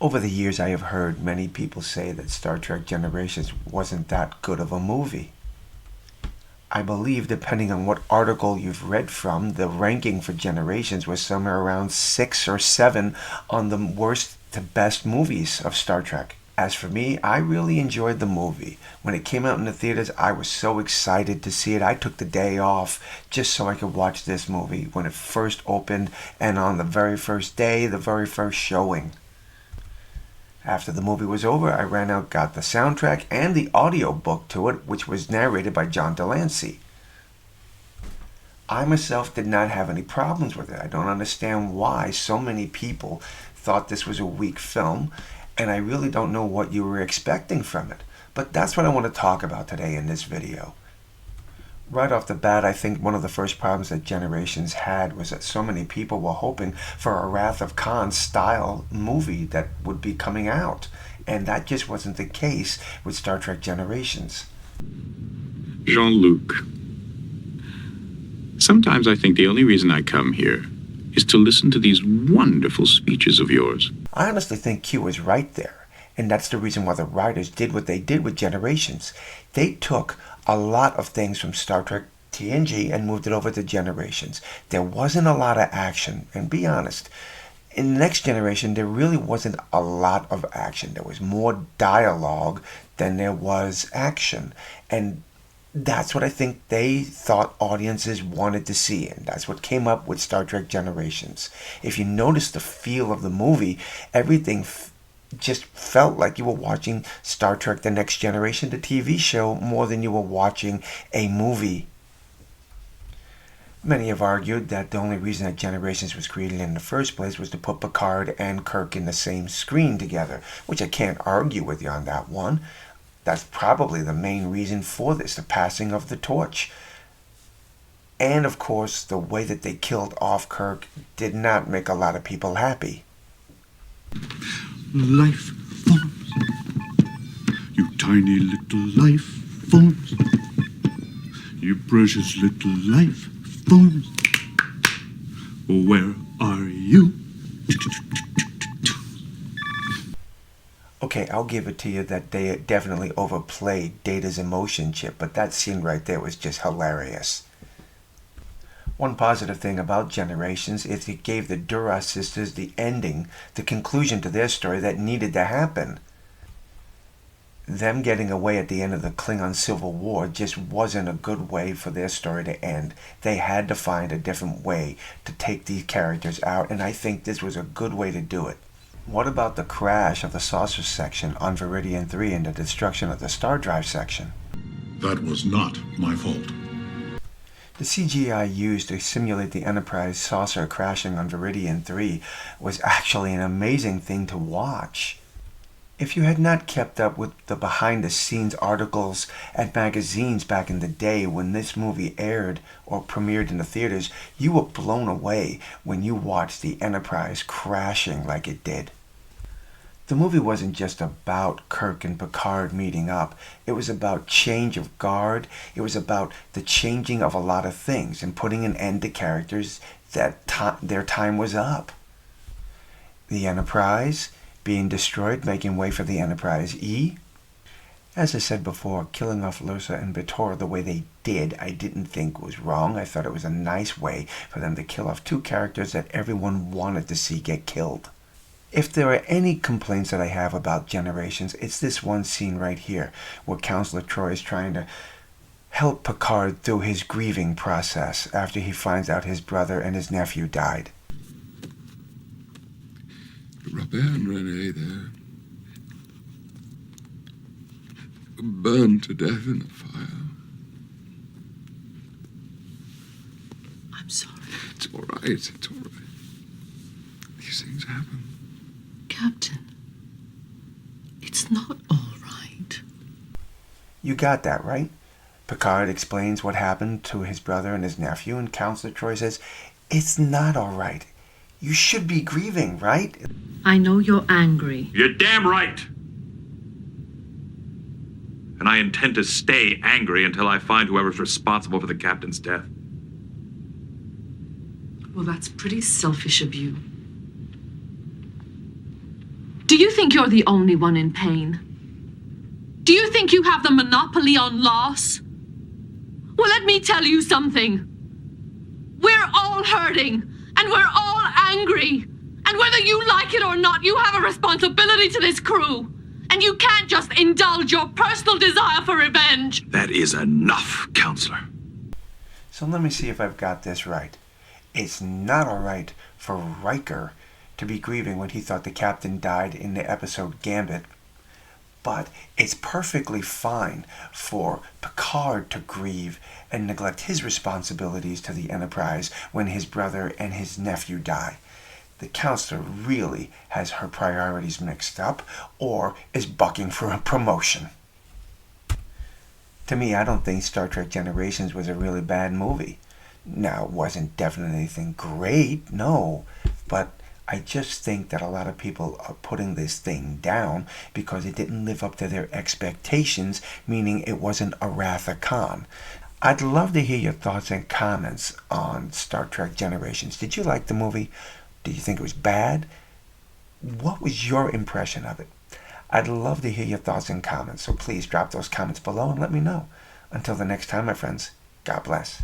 Over the years, I have heard many people say that Star Trek Generations wasn't that good of a movie. I believe, depending on what article you've read from, the ranking for Generations was somewhere around 6 or 7 on the worst to best movies of Star Trek. As for me, I really enjoyed the movie. When it came out in the theaters, I was so excited to see it. I took the day off just so I could watch this movie when it first opened and on the very first day, the very first showing. After the movie was over, I ran out, got the soundtrack and the audio book to it, which was narrated by John Delancey. I myself did not have any problems with it. I don't understand why so many people thought this was a weak film, and I really don't know what you were expecting from it. But that's what I want to talk about today in this video. Right off the bat, I think one of the first problems that Generations had was that so many people were hoping for a Wrath of Khan style movie that would be coming out. And that just wasn't the case with Star Trek Generations. Jean-Luc, sometimes I think the only reason I come here is to listen to these wonderful speeches of yours. I honestly think Q was right there. And that's the reason why the writers did what they did with Generations. They took a lot of things from Star Trek TNG and moved it over to Generations. There wasn't a lot of action, and be honest, in the Next Generation there really wasn't a lot of action. There was more dialogue than there was action, and that's what I think they thought audiences wanted to see, and that's what came up with Star Trek Generations. If you notice the feel of the movie, everything just felt like you were watching Star Trek The Next Generation, the TV show, more than you were watching a movie. Many have argued that the only reason that Generations was created in the first place was to put Picard and Kirk in the same screen together, which I can't argue with you on that one. That's probably the main reason for this, the passing of the torch. And of course, the way that they killed off Kirk did not make a lot of people happy. Life forms, you tiny little life forms, you precious little life forms, where are you? Okay, I'll give it to you that they definitely overplayed Data's emotion chip, but that scene right there was just hilarious. One positive thing about Generations is it gave the Duras sisters the ending, the conclusion to their story that needed to happen. Them getting away at the end of the Klingon Civil War just wasn't a good way for their story to end. They had to find a different way to take these characters out, and I think this was a good way to do it. What about the crash of the saucer section on Veridian 3 and the destruction of the star drive section? That was not my fault. The CGI used to simulate the Enterprise saucer crashing on Veridian 3 was actually an amazing thing to watch. If you had not kept up with the behind-the-scenes articles and magazines back in the day when this movie aired or premiered in the theaters, you were blown away when you watched the Enterprise crashing like it did. The movie wasn't just about Kirk and Picard meeting up. It was about change of guard. It was about the changing of a lot of things and putting an end to characters that their time was up. The Enterprise being destroyed, making way for the Enterprise E. As I said before, killing off Lursa and B'Etor the way they did, I didn't think was wrong. I thought it was a nice way for them to kill off two characters that everyone wanted to see get killed. If there are any complaints that I have about Generations, it's this one scene right here, where Counselor Troi is trying to help Picard through his grieving process after he finds out his brother and his nephew died. Robert and Renee there, burned to death in the fire. I'm sorry. It's all right, it's all right. These things happen. Captain, it's not all right. You got that, right? Picard explains what happened to his brother and his nephew, and Counselor Troi says, it's not all right. You should be grieving, right? I know you're angry. You're damn right. And I intend to stay angry until I find whoever's responsible for the captain's death. Well, that's pretty selfish of you. Do you think you're the only one in pain? Do you think you have the monopoly on loss? Well, let me tell you something. We're all hurting, and we're all angry. And whether you like it or not, you have a responsibility to this crew. And you can't just indulge your personal desire for revenge. That is enough, Counselor. So let me see if I've got this right. It's not all right for Riker to be grieving when he thought the captain died in the episode Gambit, but it's perfectly fine for Picard to grieve and neglect his responsibilities to the Enterprise when his brother and his nephew die. The counselor really has her priorities mixed up or is bucking for a promotion. To me, I don't think Star Trek Generations was a really bad movie. Now, it wasn't definitely anything great, no, but I just think that a lot of people are putting this thing down because it didn't live up to their expectations, meaning it wasn't a Wrath of Khan. I'd love to hear your thoughts and comments on Star Trek Generations. Did you like the movie? Did you think it was bad? What was your impression of it? I'd love to hear your thoughts and comments, so please drop those comments below and let me know. Until the next time, my friends, God bless.